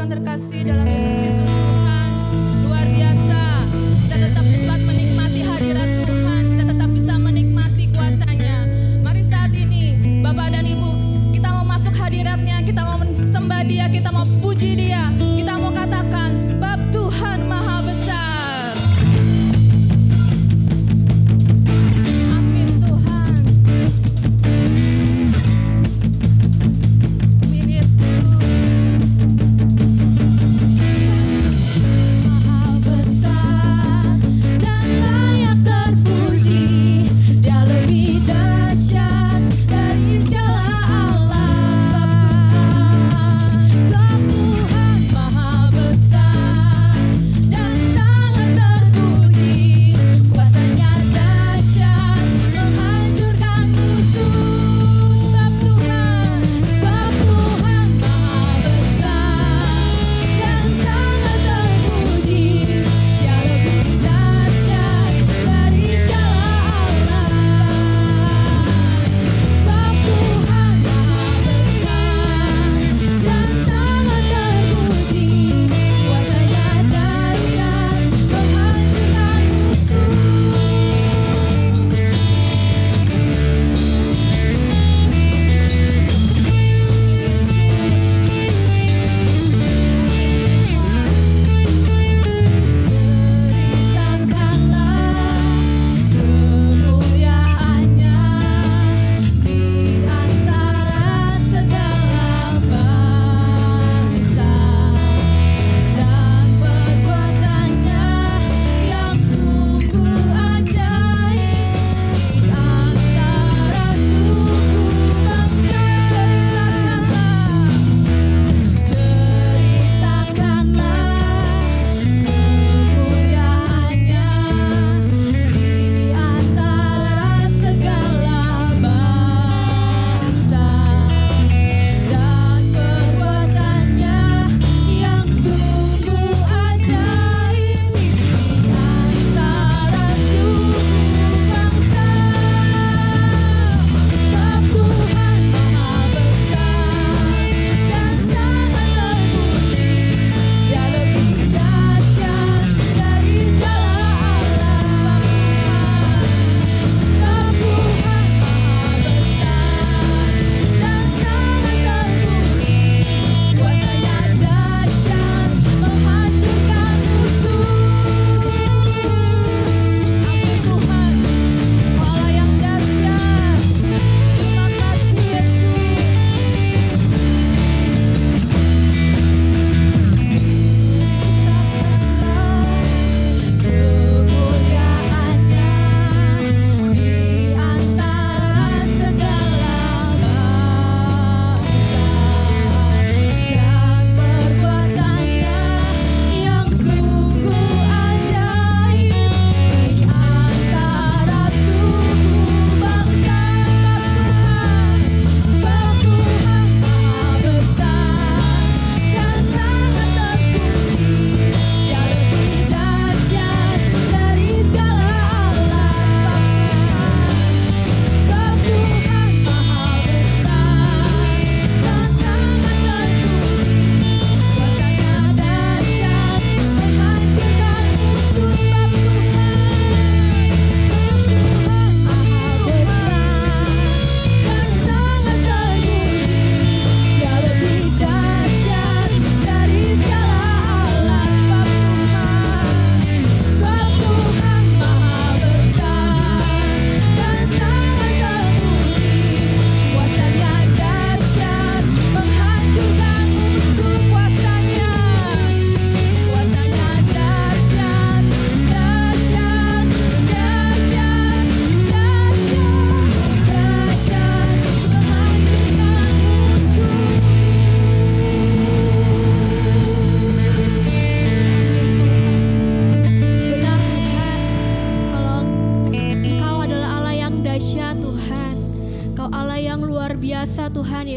Tuhan terkasih dalam Yesus Kristus Tuhan, luar biasa. Kita tetap dapat menikmati hadirat Tuhan, kita tetap bisa menikmati kuasa-Nya. Mari saat ini Bapak dan Ibu, kita mau masuk hadirat-Nya, kita mau sembah Dia, kita mau puji Dia, kita mau katakan sebab Tuhan Maha Besar.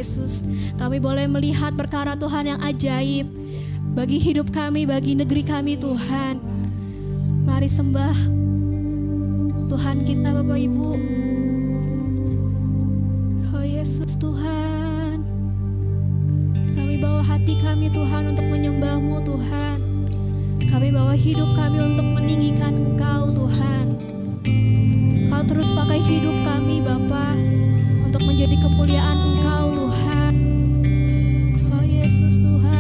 Yesus, kami boleh melihat perkara Tuhan yang ajaib bagi hidup kami, bagi negeri kami Tuhan. Mari sembah Tuhan kita Bapak Ibu. Oh Yesus Tuhan, kami bawa hati kami Tuhan untuk menyembah Bawa hidup kami untuk meninggikan Engkau Tuhan. Kau terus pakai hidup kami Bapa untuk menjadi kemuliaan Engkau Tuhan. Oh Yesus Tuhan.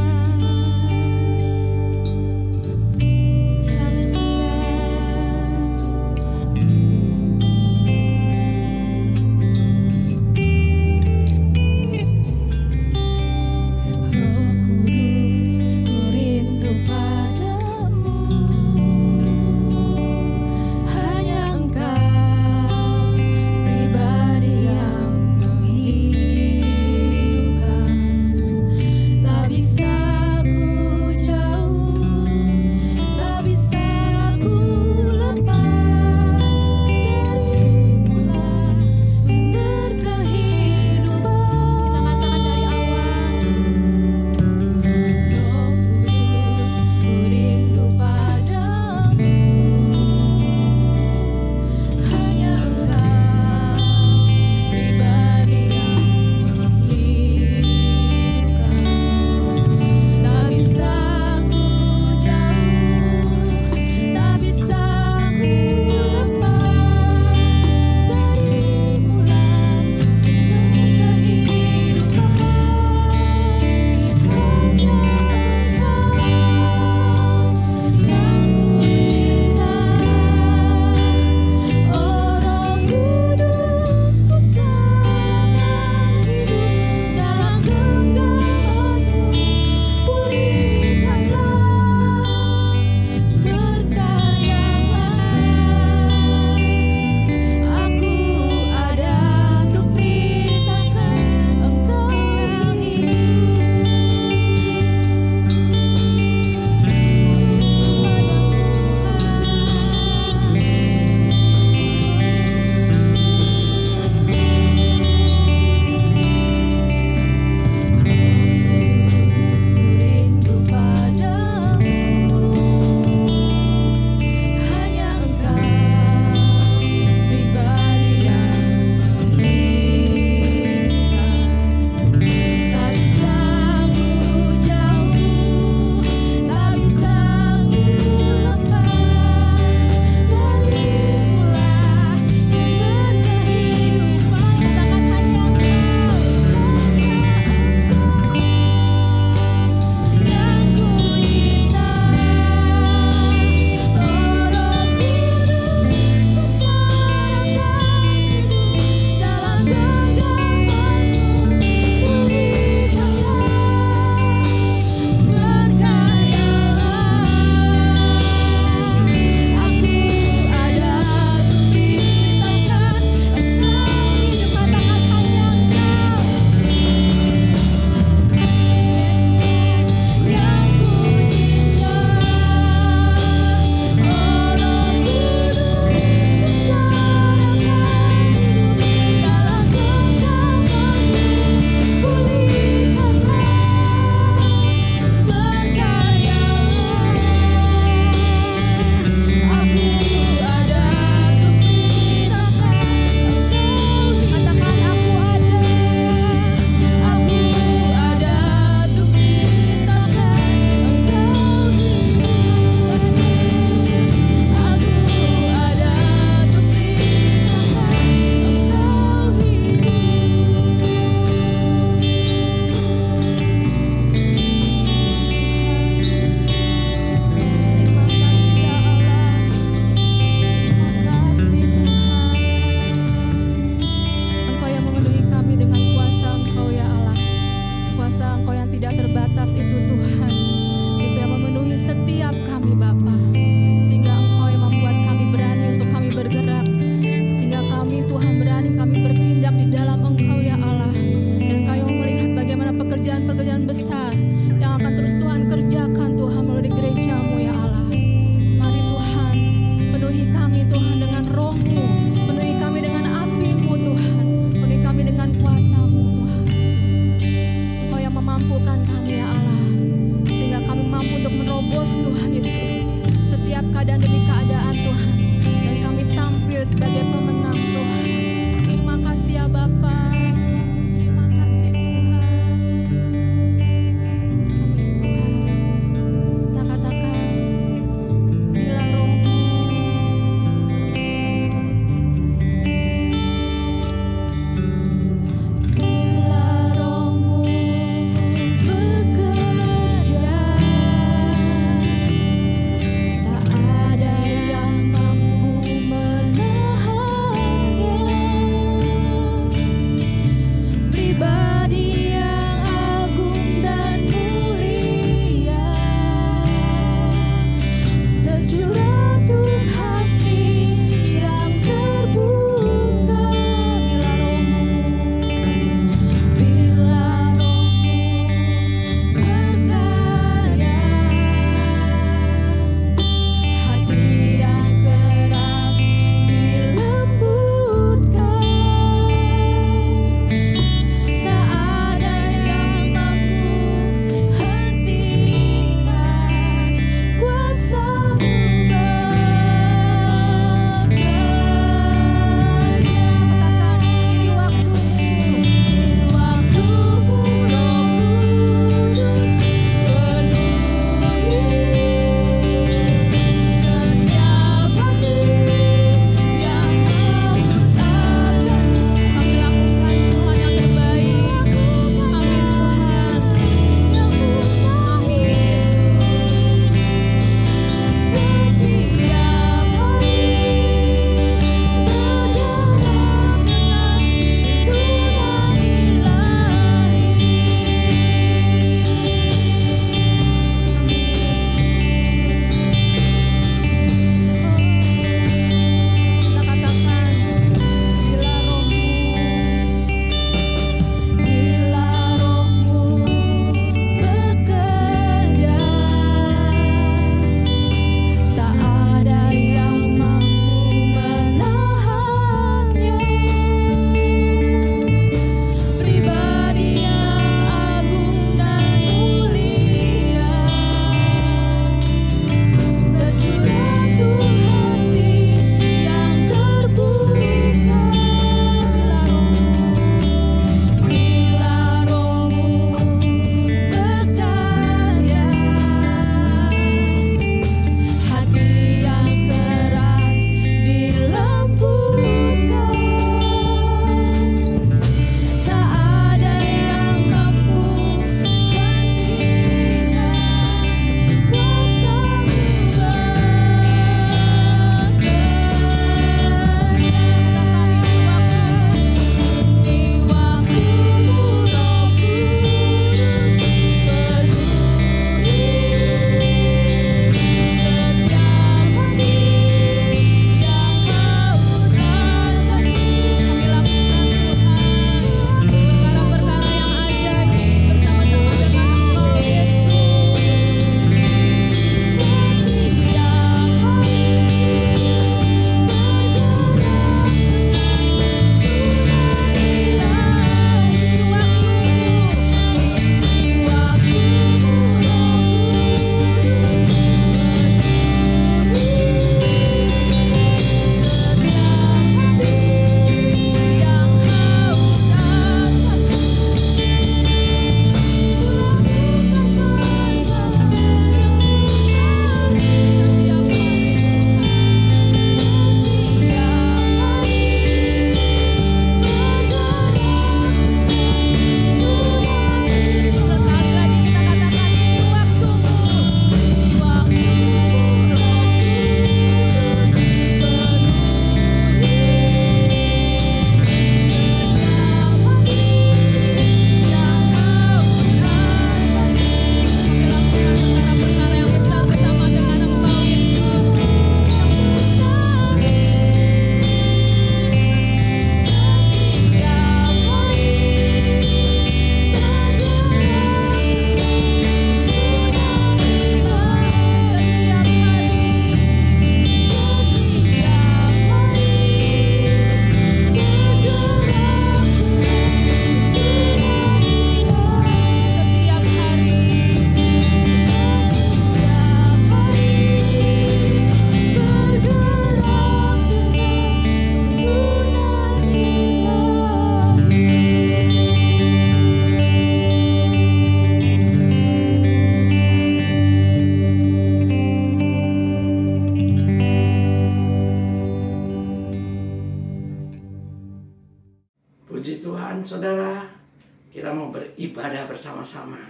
beribadah bersama-sama,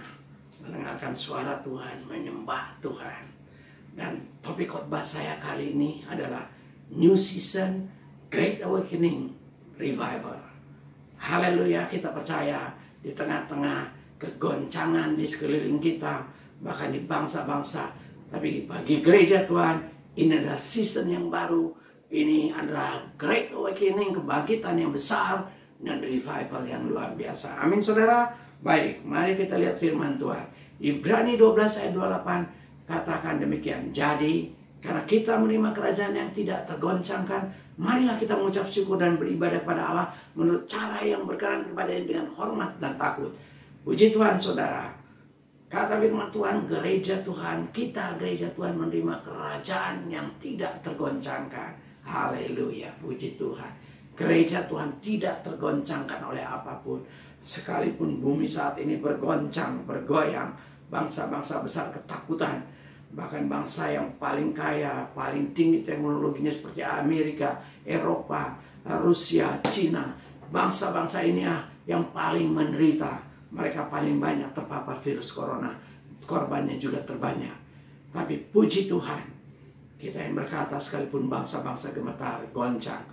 mendengarkan suara Tuhan, menyembah Tuhan. Dan topik khotbah saya kali ini adalah New Season Great Awakening Revival. Haleluya, kita percaya di tengah-tengah kegoncangan di sekeliling kita, bahkan di bangsa-bangsa, tapi bagi gereja Tuhan, ini adalah season yang baru. Ini adalah Great Awakening, kebangkitan yang besar, dan revival yang luar biasa. Amin saudara. Baik, mari kita lihat firman Tuhan. Ibrani 12 ayat 28 katakan demikian. Jadi, karena kita menerima kerajaan yang tidak tergoncangkan, marilah kita mengucap syukur dan beribadah pada Allah menurut cara yang berkenan kepadanya dengan hormat dan takut. Puji Tuhan saudara. Kata firman Tuhan, gereja Tuhan, kita gereja Tuhan menerima kerajaan yang tidak tergoncangkan. Haleluya, puji Tuhan. Gereja Tuhan tidak tergoncangkan oleh apapun. Sekalipun bumi saat ini bergoncang, bergoyang, bangsa-bangsa besar ketakutan. Bahkan bangsa yang paling kaya, paling tinggi teknologinya seperti Amerika, Eropa, Rusia, Cina. Bangsa-bangsa ini yang paling menderita. Mereka paling banyak terpapar virus corona. Korbannya juga terbanyak. Tapi puji Tuhan, kita yang berkata sekalipun bangsa-bangsa gemetar, goncang,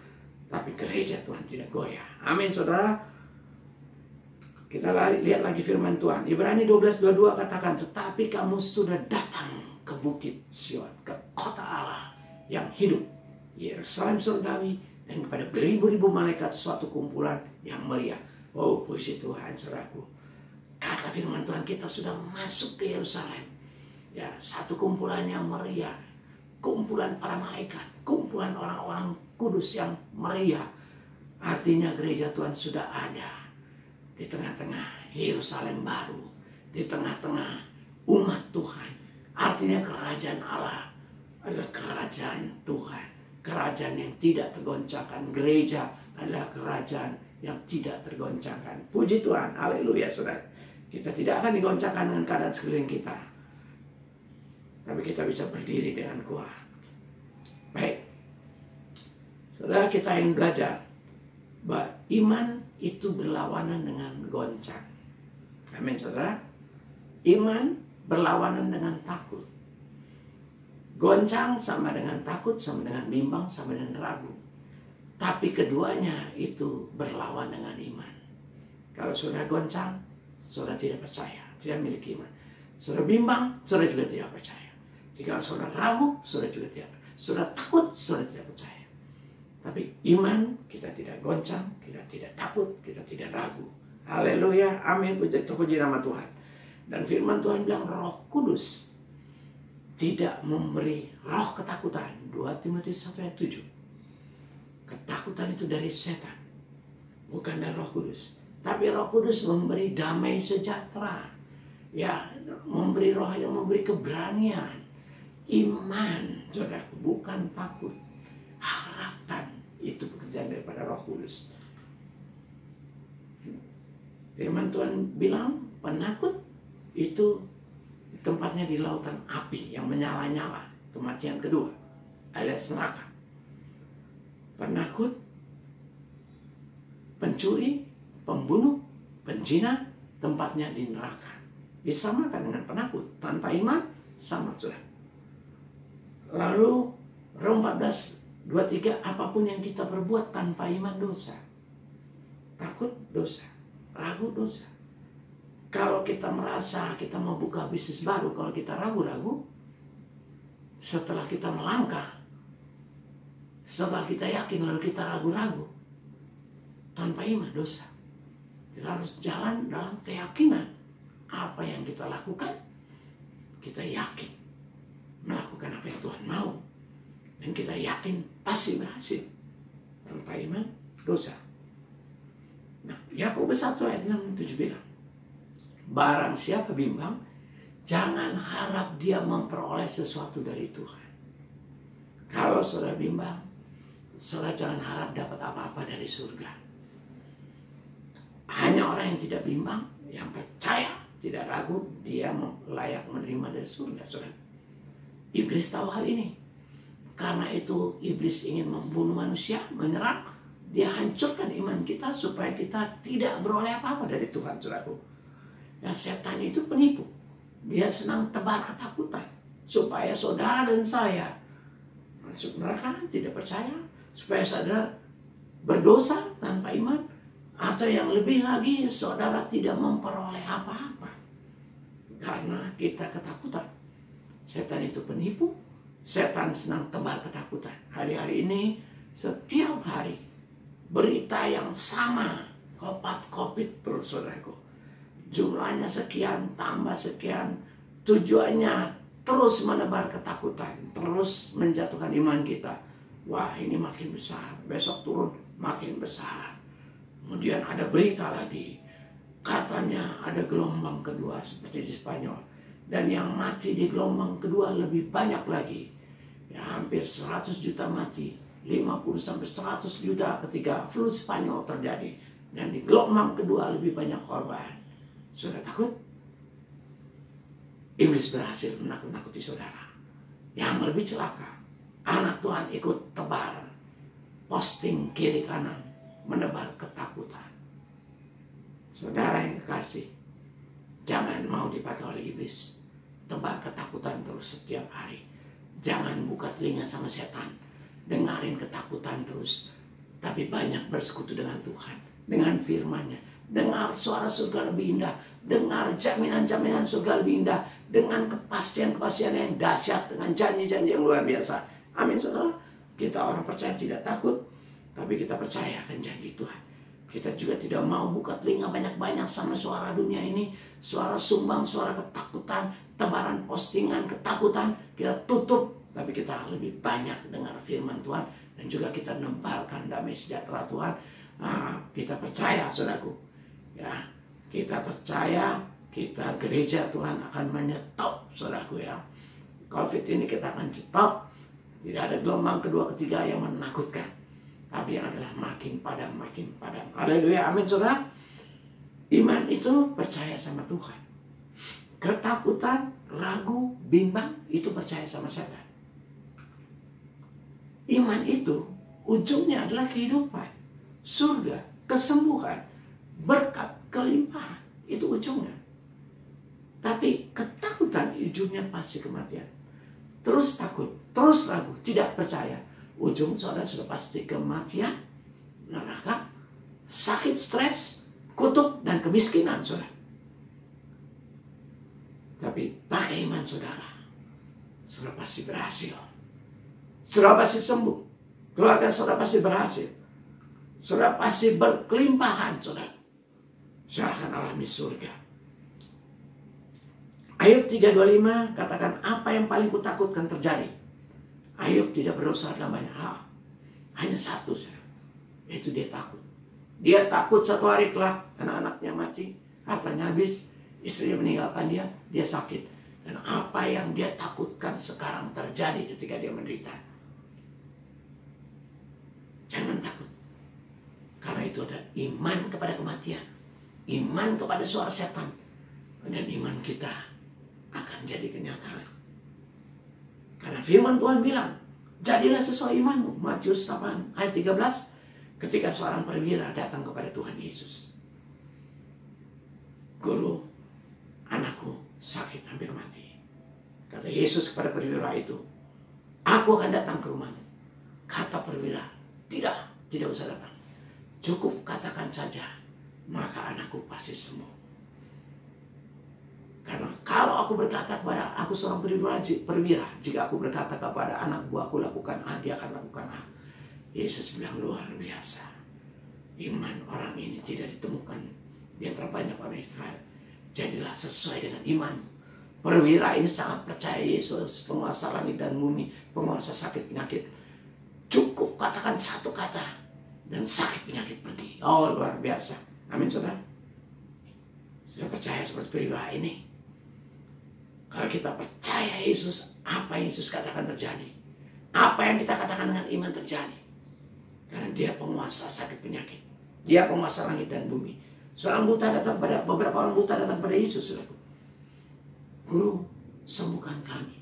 tapi gereja Tuhan tidak goyah. Amin saudara. Kita lihat lagi firman Tuhan. Ibrani 12:22 katakan, tetapi kamu sudah datang ke bukit Sion, ke kota Allah yang hidup, Yerusalem surgawi, dan kepada beribu-ribu malaikat suatu kumpulan yang meriah. Oh puji Tuhan saudaraku. Kata firman Tuhan, kita sudah masuk ke Yerusalem. Ya, satu kumpulan yang meriah. Kumpulan para malaikat, kumpulan orang-orang kudus yang meriah. Artinya gereja Tuhan sudah ada di tengah-tengah Yerusalem baru, di tengah-tengah umat Tuhan. Artinya kerajaan Allah adalah kerajaan Tuhan, kerajaan yang tidak tergoncangkan. Gereja adalah kerajaan yang tidak tergoncangkan. Puji Tuhan, haleluya saudara. Kita tidak akan digoncangkan dengan keadaan sekeliling kita, tapi kita bisa berdiri dengan kuat. Baik, saudara, kita yang belajar bahwa iman itu berlawanan dengan goncang. Amin saudara. Iman berlawanan dengan takut. Goncang sama dengan takut, sama dengan bimbang, sama dengan ragu. Tapi keduanya itu berlawan dengan iman. Kalau saudara goncang, saudara tidak percaya, tidak memiliki iman. Saudara bimbang, saudara juga tidak percaya. Jika saudara ragu, saudara juga tidak. Saudara takut, saudara tidak percaya. Tapi iman, kita tidak goncang, kita tidak takut, kita tidak ragu. Haleluya, amin, puji nama Tuhan. Dan firman Tuhan bilang Roh Kudus tidak memberi roh ketakutan. 2 Timotius 1 ayat 7. Ketakutan itu dari setan, bukan dari Roh Kudus. Tapi Roh Kudus memberi damai sejahtera. Ya, memberi roh yang memberi keberanian. Iman, saudaraku, bukan takut. Harapan, itu pekerjaan daripada Roh Kudus. Firman Tuhan bilang, penakut itu tempatnya di lautan api yang menyala-nyala. Kematian kedua, alias neraka. Penakut, pencuri, pembunuh, penzina, tempatnya di neraka. Disamakan dengan penakut. Tanpa iman, sama sudah. Lalu Rom 14:23, apapun yang kita perbuat tanpa iman dosa. Takut dosa, ragu dosa. Kalau kita merasa kita mau buka bisnis baru, kalau kita ragu-ragu, setelah kita melangkah, setelah kita yakin lalu kita ragu-ragu, tanpa iman dosa. Kita harus jalan dalam keyakinan. Apa yang kita lakukan, kita yakin melakukan apa yang Tuhan mau. Dan kita yakin pasti berhasil. Tanpa iman, dosa. Nah, Yakobus 1 ayat 6-7 bilang, barang siapa bimbang, jangan harap dia memperoleh sesuatu dari Tuhan. Kalau saudara bimbang, saudara jangan harap dapat apa-apa dari surga. Hanya orang yang tidak bimbang, yang percaya, tidak ragu, dia layak menerima dari surga, saudara. Iblis tahu hal ini. Karena itu iblis ingin membunuh manusia, menyerang. Dia hancurkan iman kita supaya kita tidak beroleh apa-apa dari Tuhan, saudaraku. Ya, setan itu penipu. Dia senang tebar ketakutan supaya saudara dan saya masuk neraka, tidak percaya, supaya saudara berdosa tanpa iman, atau yang lebih lagi saudara tidak memperoleh apa-apa karena kita ketakutan. Setan itu penipu. Setan senang tebar ketakutan. Hari-hari ini setiap hari berita yang sama, kopat-kopit terus saudaraku. Jumlahnya sekian, tambah sekian. Tujuannya terus menebar ketakutan, terus menjatuhkan iman kita. Wah, ini makin besar, besok turun makin besar. Kemudian ada berita lagi, katanya ada gelombang kedua seperti di Spanyol. Dan yang mati di gelombang kedua lebih banyak lagi. Ya, hampir 100 juta mati, 50-100 juta ketika flu Spanyol terjadi. Dan di gelombang kedua lebih banyak korban. Sudah takut? Iblis berhasil menakut-nakuti saudara. Yang lebih celaka, anak Tuhan ikut tebar, posting kiri kanan, menebar ketakutan. Saudara yang kekasih, jangan mau dipakai oleh iblis. Tebar ketakutan terus setiap hari. Jangan buka telinga sama setan. Dengarin ketakutan terus. Tapi banyak bersekutu dengan Tuhan, dengan firman-Nya. Dengar suara surga lebih indah. Dengar jaminan-jaminan surga lebih indah. Dengan kepastian-kepastian yang dahsyat. Dengan janji-janji yang luar biasa. Amin saudara. Kita orang percaya tidak takut. Tapi kita percaya akan janji Tuhan. Kita juga tidak mau buka telinga banyak-banyak sama suara dunia ini. Suara sumbang, suara ketakutan. Tebaran postingan ketakutan. Kita tutup. Tapi kita lebih banyak dengar firman Tuhan. Dan juga kita nebarkan damai sejahtera Tuhan. Nah, kita percaya saudaraku. Ya, kita percaya, kita gereja Tuhan akan menyetop saudaraku ya. COVID ini kita akan stop. Tidak ada gelombang kedua ketiga yang menakutkan. Tapi yang adalah makin padam, makin padam. Haleluya, amin saudara. Iman itu percaya sama Tuhan. Ketakutan, ragu, bimbang, itu percaya sama setan. Iman itu ujungnya adalah kehidupan, surga, kesembuhan, berkat, kelimpahan. Itu ujungnya. Tapi ketakutan ujungnya pasti kematian. Terus takut, terus ragu, tidak percaya. Ujung saudara sudah pasti kematian, neraka, sakit, stres, kutuk, dan kemiskinan saudara. Tapi pakai iman saudara, saudara pasti berhasil. Saudara pasti sembuh. Keluarga saudara pasti berhasil. Saudara pasti berkelimpahan saudara. Saudara akan alami surga. Ayub 3:25 katakan, apa yang paling kutakutkan terjadi? Ayub tidak berdosa dalam banyak hal. Hanya satu saudara, yaitu dia takut. Dia takut satu hari kelak anak-anaknya mati, hartanya habis, istrinya meninggalkan dia, dia sakit. Dan apa yang dia takutkan sekarang terjadi ketika dia menderita. Jangan takut. Karena itu ada iman kepada kematian. Iman kepada suara setan. Dan iman kita akan jadi kenyataan. Karena firman Tuhan bilang, jadilah sesuai imanmu. Matius 8 ayat 13. Ketika seorang perwira datang kepada Tuhan Yesus. Guru, anakku sakit hampir mati. Kata Yesus kepada perwira itu, aku akan datang ke rumahmu. Kata perwira, tidak usah datang. Cukup katakan saja, maka anakku pasti sembuh. Karena kalau aku berkata kepada aku seorang perwira, jika aku berkata kepada anak buahku lakukan A, dia akan lakukan A. Yesus bilang luar biasa. Iman orang ini tidak ditemukan di antara banyak orang Israel. Jadilah sesuai dengan iman. Perwira ini sangat percaya Yesus, penguasa langit dan bumi, penguasa sakit penyakit. Cukup katakan satu kata dan sakit penyakit pergi. Oh, luar biasa. Amin saudara. Sudah percaya seperti perwira ini. Kalau kita percaya Yesus, apa yang Yesus katakan terjadi. Apa yang kita katakan dengan iman terjadi. Karena dia penguasa sakit penyakit. Dia penguasa langit dan bumi. Beberapa orang buta datang pada Yesus. Saudara. Guru, sembuhkan kami.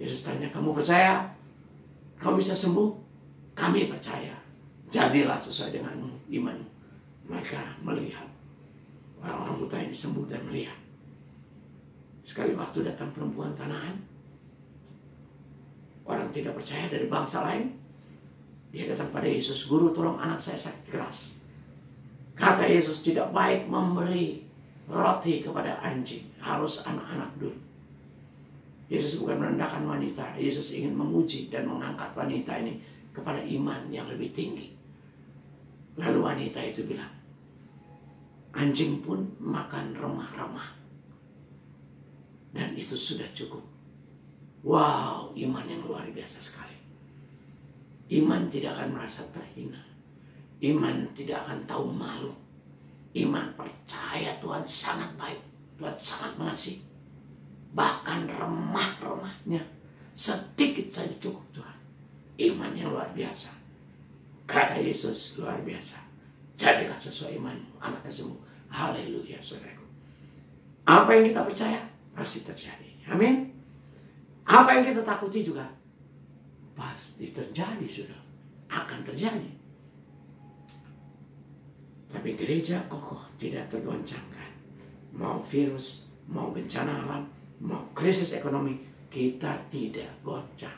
Yesus tanya, kamu percaya? Kamu bisa sembuh? Kami percaya. Jadilah sesuai dengan iman. Mereka melihat. Orang-orang buta ini sembuh dan melihat. Sekali waktu datang perempuan Kanaan, orang tidak percaya dari bangsa lain, dia datang pada Yesus, "Guru, tolong anak saya sakit keras." Kata Yesus, tidak baik memberi roti kepada anjing, harus anak-anak dulu. Yesus bukan merendahkan wanita, Yesus ingin menguji dan mengangkat wanita ini kepada iman yang lebih tinggi. Lalu wanita itu bilang, "Anjing pun makan remah-remah." Dan itu sudah cukup. Wow, iman yang luar biasa sekali. Iman tidak akan merasa terhina. Iman tidak akan tahu malu. Iman percaya Tuhan sangat baik. Tuhan sangat mengasihi. Bahkan remah-remahnya sedikit saja cukup Tuhan. Iman yang luar biasa. Kata Yesus, luar biasa. Jadilah sesuai imanmu, anaknya sembuh. Haleluya, saudaraku. Apa yang kita percaya pasti terjadi. Amin. Apa yang kita takuti juga pasti terjadi, sudah. Akan terjadi. Tapi gereja kokoh, tidak tergoncangkan. Mau virus, mau bencana alam, mau krisis ekonomi, kita tidak goncang.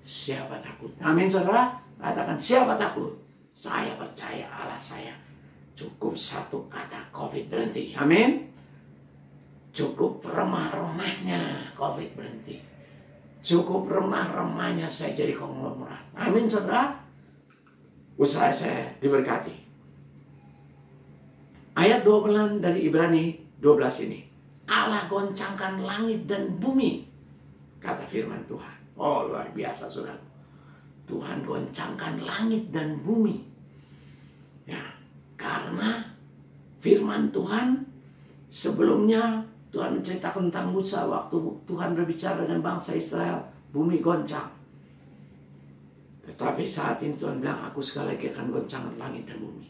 Siapa takut? Amin, saudara. Katakan, siapa takut? Saya percaya Allah saya. Cukup satu kata, COVID berhenti. Amin. Cukup remah-remahnya COVID berhenti. Cukup remah-remahnya saya jadi konglomerat. Amin, saudara. Usaha saya diberkati. Ayat 12 dari Ibrani 12 ini. Allah goncangkan langit dan bumi. Kata firman Tuhan. Oh, luar biasa, saudara. Tuhan goncangkan langit dan bumi. Ya, karena firman Tuhan sebelumnya Tuhan menceritakan tentang Musa waktu Tuhan berbicara dengan bangsa Israel, bumi goncang. Tetapi saat ini Tuhan bilang, aku sekali lagi akan goncangkan langit dan bumi.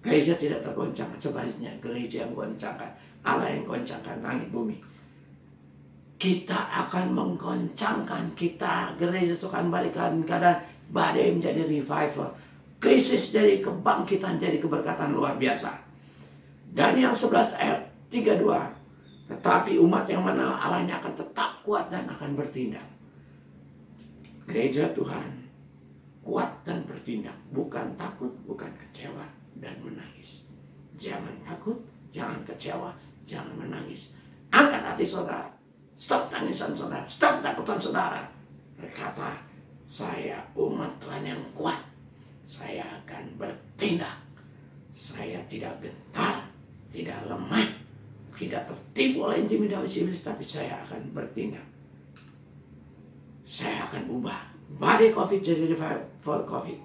Gereja tidak tergoncangkan, sebaliknya gereja yang goncangkan, Allah yang goncangkan langit bumi. Kita akan menggoncangkan, kita gereja itu akan balikkan keadaan badai menjadi revival, krisis jadi kebangkitan, jadi keberkatan luar biasa. Daniel 11 ayat 32. Tetapi umat yang mengenal Allahnya akan tetap kuat dan akan bertindak. Gereja Tuhan kuat dan bertindak, bukan takut, bukan kecewa dan menangis. Jangan takut, jangan kecewa, jangan menangis. Angkat hati saudara. Stop tangisan saudara, stop takutan saudara. Berkata, saya umat Tuhan yang kuat. Saya akan bertindak. Saya tidak gentar, tidak lemah, tidak tertipu oleh intimidasi iblis, tapi saya akan bertindak. Saya akan ubah. Badai COVID jadi revival COVID.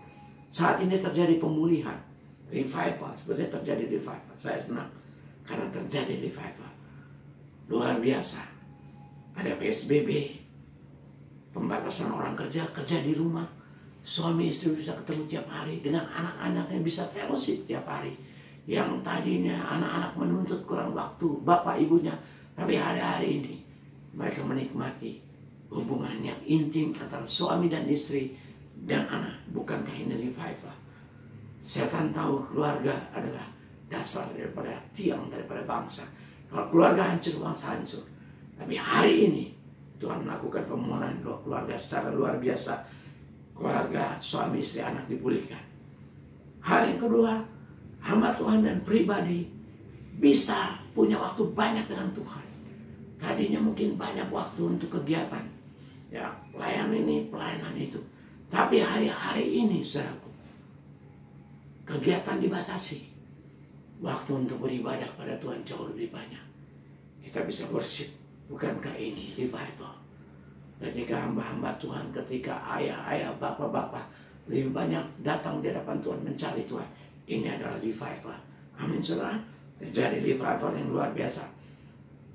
Saat ini terjadi pemulihan, revival, seperti terjadi revival. Saya senang karena terjadi revival. Luar biasa. Ada PSBB, pembatasan orang kerja di rumah. Suami istri bisa ketemu tiap hari, dengan anak-anaknya bisa fellowship tiap hari. Yang tadinya anak-anak menuntut kurang waktu, bapak ibunya. Tapi hari-hari ini mereka menikmati hubungan yang intim antara suami dan istri dan anak. Bukankah ini revival? Setan tahu keluarga adalah dasar daripada tiang daripada bangsa. Kalau keluarga hancur, bangsa hancur. Tapi hari ini Tuhan melakukan pemulihan keluarga secara luar biasa. Keluarga, suami, istri, anak dipulihkan. Hal yang kedua, hamba Tuhan dan pribadi bisa punya waktu banyak dengan Tuhan. Tadinya mungkin banyak waktu untuk kegiatan, ya, pelayanan ini, pelayanan itu. Tapi hari-hari ini, saudaraku, kegiatan dibatasi. Waktu untuk beribadah pada Tuhan jauh lebih banyak. Kita bisa worship. Bukankah ini revival? Ketika hamba-hamba Tuhan, ketika ayah-ayah, bapak-bapak lebih banyak datang di hadapan Tuhan, mencari Tuhan. Ini adalah revival. Amin, saudara. Terjadi revival yang luar biasa.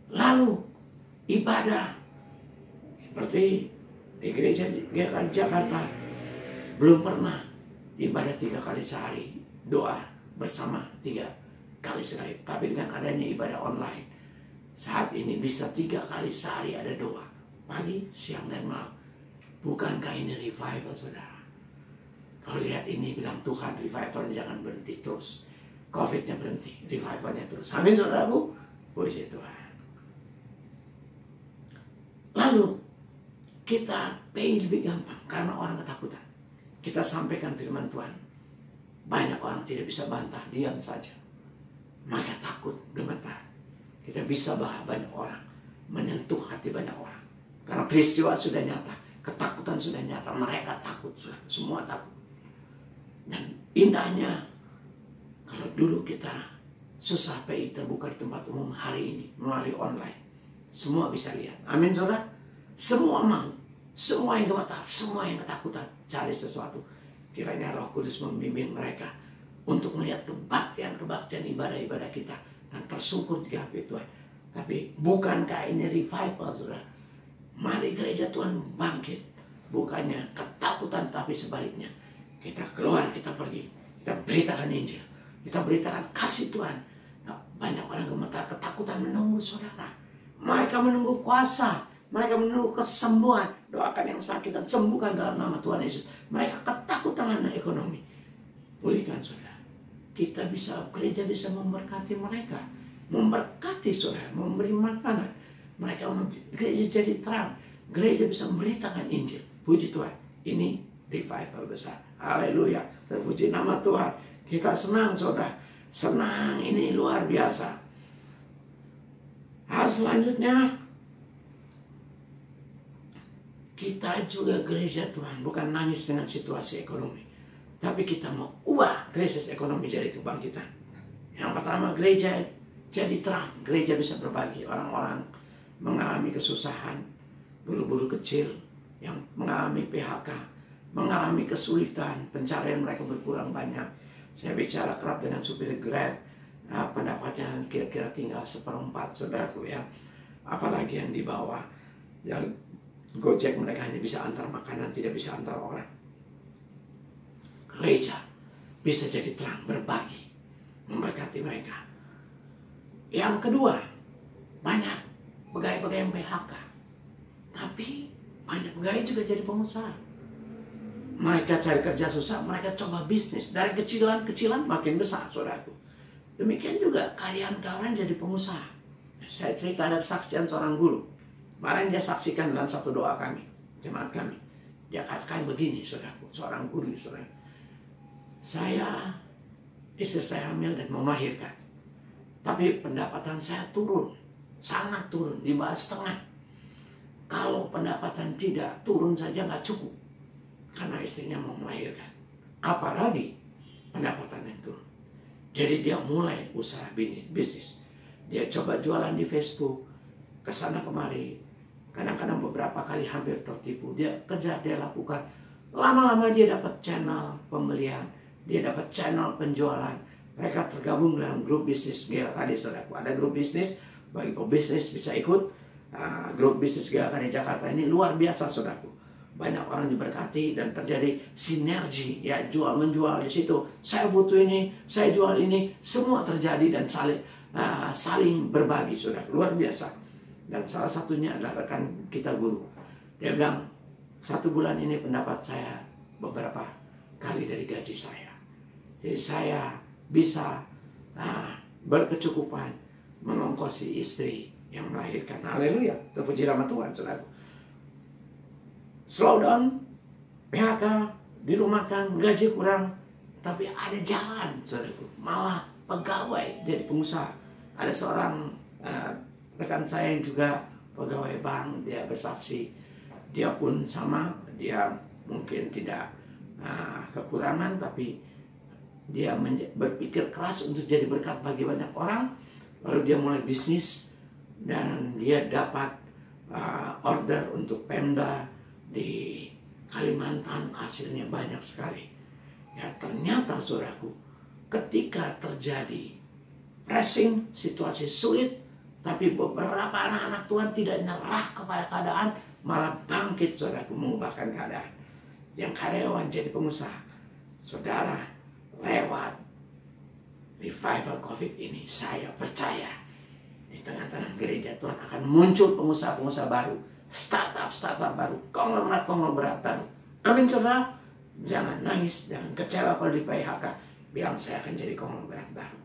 Lalu ibadah seperti di gereja GKI Jakarta, belum pernah ibadah 3 kali sehari, doa bersama 3 kali sehari. Tapi dengan adanya ibadah online, saat ini bisa 3 kali sehari ada doa. Pagi, siang, dan malam. Bukankah ini revival, saudara? Kalau lihat ini, bilang Tuhan, revival jangan berhenti terus. COVID-nya berhenti, revivalnya terus. Amin saudaraku, puji Tuhan. Lalu kita pay lebih gampang karena orang ketakutan. Kita sampaikan firman Tuhan, banyak orang tidak bisa bantah, diam saja. Maka takut, gemetar. Kita bisa bahas banyak orang, menyentuh hati banyak orang. Karena peristiwa sudah nyata, ketakutan sudah nyata, mereka takut, semua takut. Dan indahnya, kalau dulu kita susah PI terbuka di tempat umum, hari ini melalui online, semua bisa lihat. Amin saudara. Semua mau, semua yang gemetar, semua yang ketakutan, cari sesuatu. Kiranya Roh Kudus membimbing mereka untuk melihat kebaktian ibadah-ibadah kita dan tersungkur di hati Tuhan. Tapi bukankah ini revival, saudara? Mari gereja Tuhan bangkit. Bukannya ketakutan, tapi sebaliknya. Kita keluar, kita pergi. Kita beritakan Injil. Kita beritakan kasih Tuhan. Nah, banyak orang gemetar, ketakutan menunggu saudara. Mereka menunggu kuasa. Mereka menunggu kesembuhan. Doakan yang sakit dan sembuhkan dalam nama Tuhan Yesus. Mereka ketakutan dengan ekonomi. Pulihkan saudara. Kita bisa, gereja bisa memberkati mereka. Memberkati saudara, memberi makanan. Mereka gereja jadi terang. Gereja bisa memberitakan Injil. Puji Tuhan. Ini revival besar. Haleluya. Terpuji nama Tuhan. Kita senang saudara. Senang, ini luar biasa. Hal selanjutnya, kita juga gereja Tuhan bukan nangis dengan situasi ekonomi, tapi kita mau ubah krisis ekonomi jadi kebangkitan. Yang pertama, gereja jadi terang. Gereja bisa berbagi. Orang-orang mengalami kesusahan, buru-buru kecil yang mengalami PHK, mengalami kesulitan, pencarian mereka berkurang banyak. Saya bicara kerap dengan supir Grab, pendapatnya kira-kira tinggal 1/4 saudaraku ya. Apalagi yang di bawah, yang Gojek mereka hanya bisa antar makanan, tidak bisa antar orang. Gereja bisa jadi terang, berbagi, memberkati mereka. Yang kedua, banyak pegawai-pegawai yang PHK, tapi banyak pegawai juga jadi pengusaha. Mereka cari kerja susah, mereka coba bisnis. Dari kecilan makin besar, saudaraku. Demikian juga karyawan-karyawan jadi pengusaha. Saya cerita ada kesaksian seorang guru. Kemarin dia saksikan dalam satu doa kami, jemaat kami. Dia katakan begini, saudaraku, seorang guru, saudara. Istri saya hamil dan mau melahirkan. Tapi pendapatan saya turun, sangat turun, di bawah setengah. Kalau pendapatan tidak turun saja nggak cukup. Karena istrinya mau melahirkan. Apalagi pendapatan yang turun. Jadi dia mulai usaha bisnis. Dia coba jualan di Facebook, kesana kemari. Kadang-kadang beberapa kali hampir tertipu. Dia kejar, dia lakukan. Lama-lama dia dapat channel pembelian. Dia dapat channel penjualan. Mereka tergabung dalam grup bisnis GLKD, saudaraku. Ada grup bisnis, bagi pebisnis bisa ikut. Grup bisnis GLKD Jakarta ini luar biasa, saudaraku. Banyak orang diberkati dan terjadi sinergi. Ya, jual-menjual di situ. Saya butuh ini, saya jual ini. Semua terjadi dan saling berbagi, saudaraku. Luar biasa. Dan salah satunya adalah rekan kita guru. Dia bilang, 1 bulan ini pendapat saya beberapa kali dari gaji saya. Jadi saya bisa berkecukupan mengongkosi istri yang melahirkan. Haleluya. Terpuji nama Tuhan, saudara. Slow down, PHK, dirumahkan, gaji kurang. Tapi ada jalan, saudaraku. Malah pegawai jadi pengusaha. Ada seorang rekan saya yang juga pegawai bank, dia bersaksi, dia pun sama, dia mungkin tidak kekurangan, tapi dia berpikir keras untuk jadi berkat bagi banyak orang. Lalu dia mulai bisnis dan dia dapat order untuk Pemda di Kalimantan, hasilnya banyak sekali. Ya, ternyata saudaraku, ketika terjadi pressing, situasi sulit, tapi beberapa anak-anak Tuhan tidak nyerah kepada keadaan, malah bangkit, saudaraku, mengubahkan keadaan. Yang karyawan jadi pengusaha. Saudara, lewat revival COVID ini, saya percaya di tengah-tengah gereja Tuhan akan muncul pengusaha-pengusaha baru, startup baru, konglomerat baru. Amin, saudara. Jangan nangis, jangan kecewa kalau di PHK. bilang saya akan jadi konglomerat baru.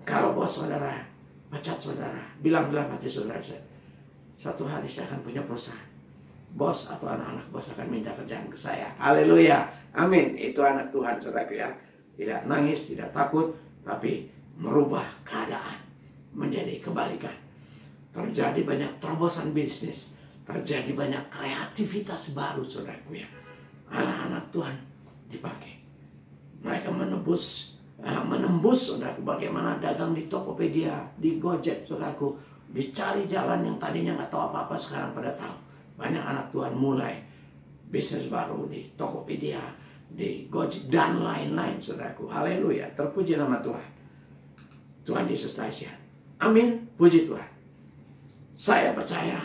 Kalau bos saudara pecat saudara, bilang dalam hati saudara, satu hari saya akan punya perusahaan. Bos atau anak-anak bos akan minta kerjaan ke saya. Haleluya, amin. Itu anak Tuhan, saudara ya. Tidak nangis, tidak takut, tapi merubah keadaan menjadi kebalikan. Terjadi banyak terobosan bisnis, terjadi banyak kreativitas baru, saudaraku ya. Anak-anak Tuhan dipakai. Mereka menembus, saudaraku, bagaimana dagang di Tokopedia, di Gojek, saudaraku. Dicari jalan yang tadinya nggak tahu apa-apa, sekarang pada tahu. Banyak anak Tuhan mulai bisnis baru di Tokopedia, di Gojek, dan lain-lain, saudaraku. Haleluya, terpuji nama Tuhan. Tuhan Yesus dahsyat. Amin, puji Tuhan. Saya percaya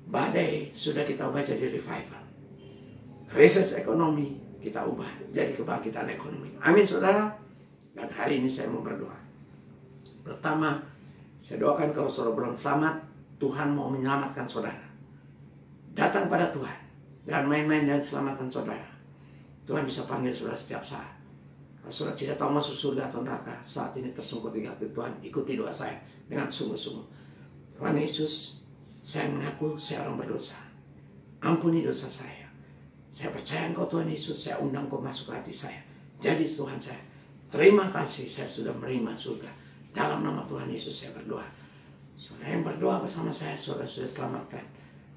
badai sudah kita ubah jadi revival. Krisis ekonomi kita ubah jadi kebangkitan ekonomi. Amin, saudara. Dan hari ini saya mau berdoa. Pertama, saya doakan kalau saudara belum selamat, Tuhan mau menyelamatkan saudara. Datang pada Tuhan. Jangan main-main dengan keselamatan saudara. Tuhan bisa panggil saudara setiap saat. Kalau saudara tidak tahu masuk surga atau neraka, saat ini tersungkur di hati Tuhan, ikuti doa saya dengan sungguh-sungguh. Tuhan Yesus, saya mengaku saya orang berdosa. Ampuni dosa saya. Saya percaya Engkau Tuhan Yesus, saya undang Engkau masuk ke hati saya. Jadi Tuhan saya, terima kasih saya sudah menerima surga. Dalam nama Tuhan Yesus saya berdoa. Saudara yang berdoa bersama saya, saudara sudah selamatkan.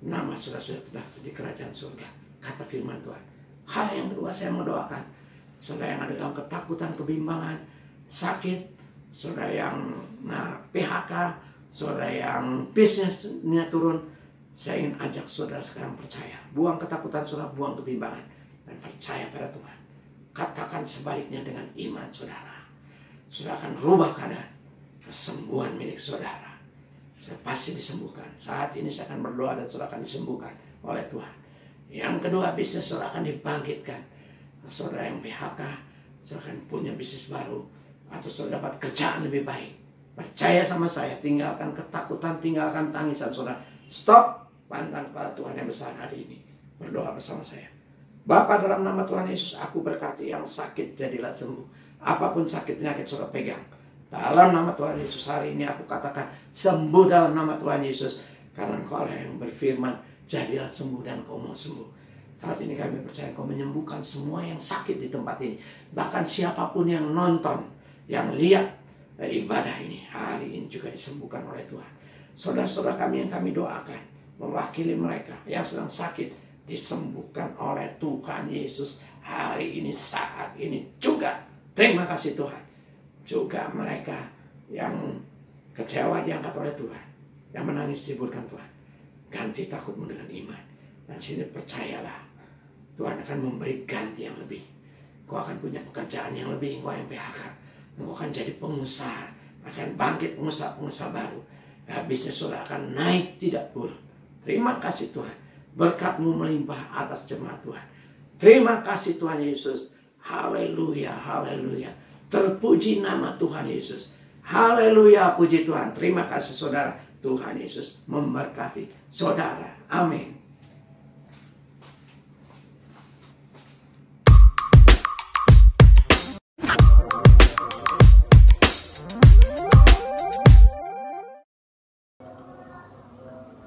Nama saudara sudah terdaftar di kerajaan surga. Kata firman Tuhan. Hal yang kedua saya mendoakan. Saudara yang ada dalam ketakutan, kebimbangan, sakit. Saudara yang PHK. Saudara yang bisnisnya turun. Saya ingin ajak saudara sekarang percaya. Buang ketakutan saudara, buang kebimbangan. Dan percaya pada Tuhan. Katakan sebaliknya dengan iman saudara. Saudara akan rubah keadaan. Kesembuhan milik saudara. Saya pasti disembuhkan. Saat ini saya akan berdoa dan saudara akan disembuhkan oleh Tuhan. Yang kedua, bisnis saudara akan dibangkitkan. Saudara yang PHK, saudara akan punya bisnis baru. Atau saudara dapat kerjaan lebih baik. Percaya sama saya, tinggalkan ketakutan, tinggalkan tangisan saudara. Stop, pantang kepada Tuhan yang besar hari ini. Berdoa bersama saya. Bapa, dalam nama Tuhan Yesus, aku berkati yang sakit jadilah sembuh. Apapun sakit penyakit saudara pegang. Dalam nama Tuhan Yesus hari ini aku katakan sembuh dalam nama Tuhan Yesus. Karena Engkau yang berfirman, jadilah sembuh dan Kau mau sembuh. Saat ini kami percaya Kau menyembuhkan semua yang sakit di tempat ini. Bahkan siapapun yang nonton, yang lihat ibadah ini, hari ini juga disembuhkan oleh Tuhan. Saudara-saudara kami yang kami doakan, mewakili mereka yang sedang sakit, disembuhkan oleh Tuhan Yesus hari ini, saat ini juga. Terima kasih Tuhan. Juga mereka yang kecewa diangkat oleh Tuhan, yang menangis dihiburkan Tuhan. Ganti takutmu dengan iman. Dan sini percayalah, Tuhan akan memberi ganti yang lebih. Kau akan punya pekerjaan yang lebih, kau yang PHK. Kau akan jadi pengusaha, akan bangkit pengusaha-pengusaha baru. Bisnis saudara akan naik tidak turun. Terima kasih Tuhan. Berkat-Mu melimpah atas jemaat Tuhan. Terima kasih Tuhan Yesus. Haleluya, haleluya. Terpuji nama Tuhan Yesus. Haleluya, puji Tuhan. Terima kasih saudara. Tuhan Yesus memberkati saudara. Amin.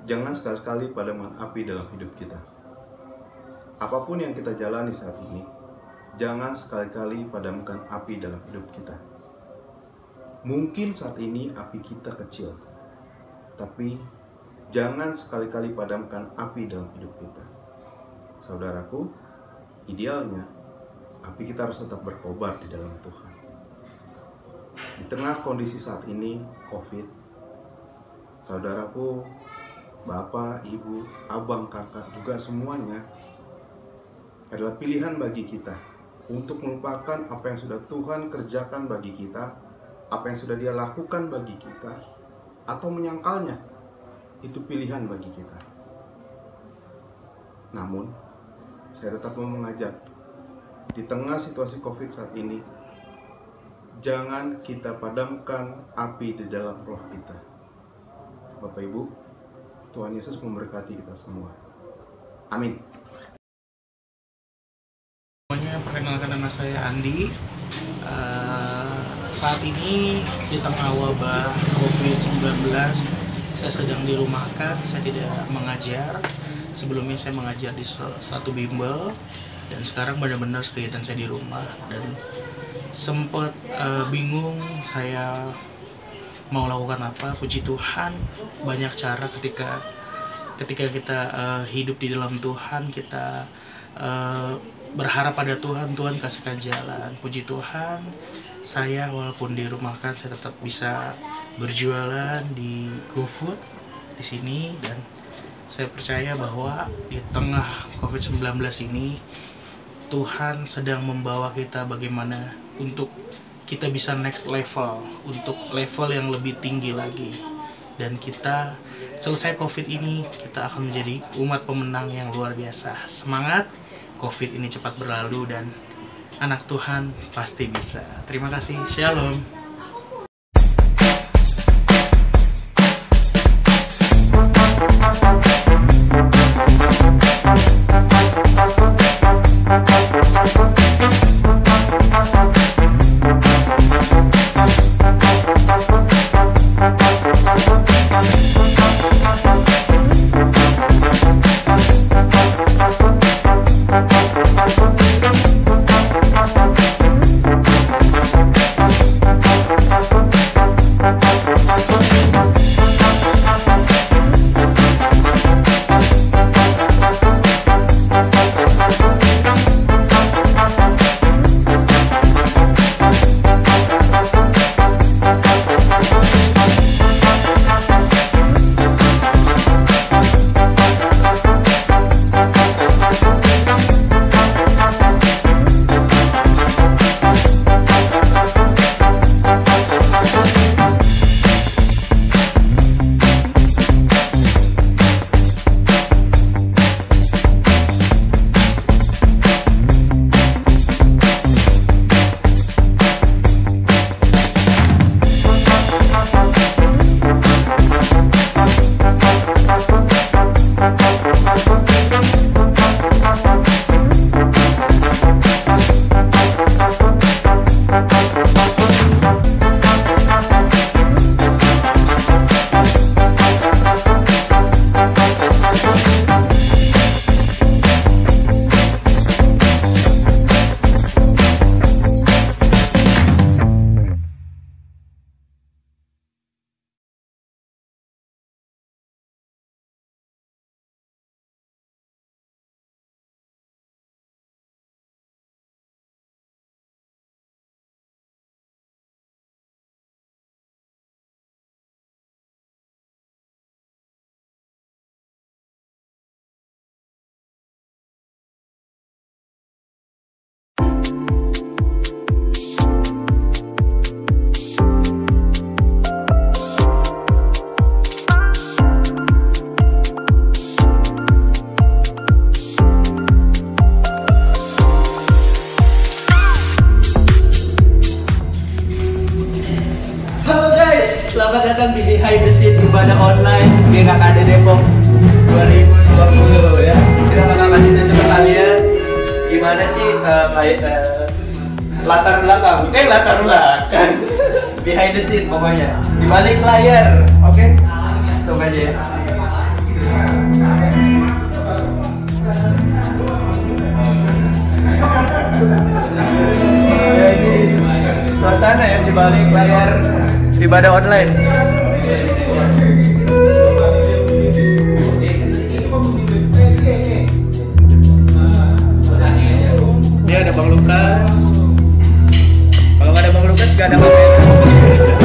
Jangan sekali-kali padamkan api dalam hidup kita. Apapun yang kita jalani saat ini, jangan sekali-kali padamkan api dalam hidup kita. Mungkin saat ini api kita kecil, tapi jangan sekali-kali padamkan api dalam hidup kita. Saudaraku, idealnya api kita harus tetap berkobar di dalam Tuhan. Di tengah kondisi saat ini, COVID, saudaraku, bapak, ibu, abang, kakak, juga semuanya adalah pilihan bagi kita untuk melupakan apa yang sudah Tuhan kerjakan bagi kita, apa yang sudah Dia lakukan bagi kita, atau menyangkalnya. Itu pilihan bagi kita. Namun, saya tetap mau mengajak, di tengah situasi COVID saat ini, jangan kita padamkan api di dalam roh kita. Bapak Ibu, Tuhan Yesus memberkati kita semua. Amin. Semuanya, perkenalkan nama saya Andi. Saat ini di tengah wabah COVID-19, saya sedang dirumahkan, saya tidak mengajar. Sebelumnya saya mengajar di satu bimbel, dan sekarang benar-benar kegiatan saya di rumah, dan sempat bingung saya mau lakukan apa. Puji Tuhan, banyak cara ketika kita hidup di dalam Tuhan, kita berharap pada Tuhan, Tuhan kasihkan jalan. Puji Tuhan, saya walaupun dirumahkan, saya tetap bisa berjualan di GoFood di sini, dan saya percaya bahwa di tengah COVID-19 ini Tuhan sedang membawa kita bagaimana untuk kita bisa next level, untuk level yang lebih tinggi lagi, dan kita selesai COVID ini, kita akan menjadi umat pemenang yang luar biasa. Semangat, COVID ini cepat berlalu dan anak Tuhan pasti bisa. Terima kasih. Shalom. Selamat datang di Behind the Scene ibadah online GKKD Depok 2020 ya. Kita bakal kasih tahu ke kalian gimana sih latar belakang behind the scene, pokoknya di balik layar. Oke? Langsung aja ya. Suasana ya di balik layar ibadah online. Ini ada Bang Lukas. Kalau nggak ada Bang Lukas nggak ada kamera.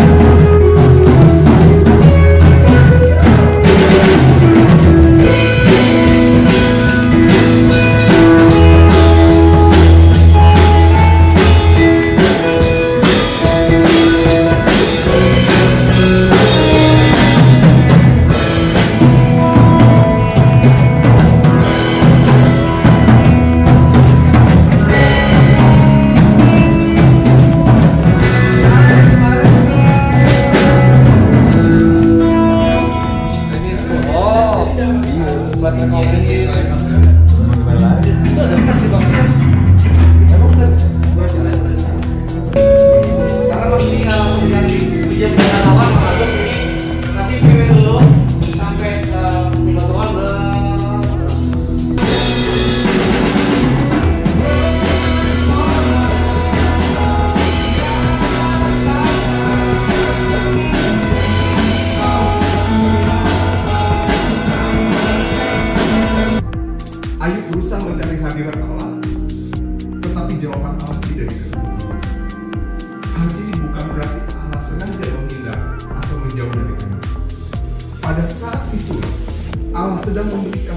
Ayub berusaha mencari hadirat Allah, tetapi jawaban Allah tidak diketahui. Hal ini bukan berarti Allah sengaja menghindar atau menjauh dari kami. Pada saat itu Allah sedang memberikan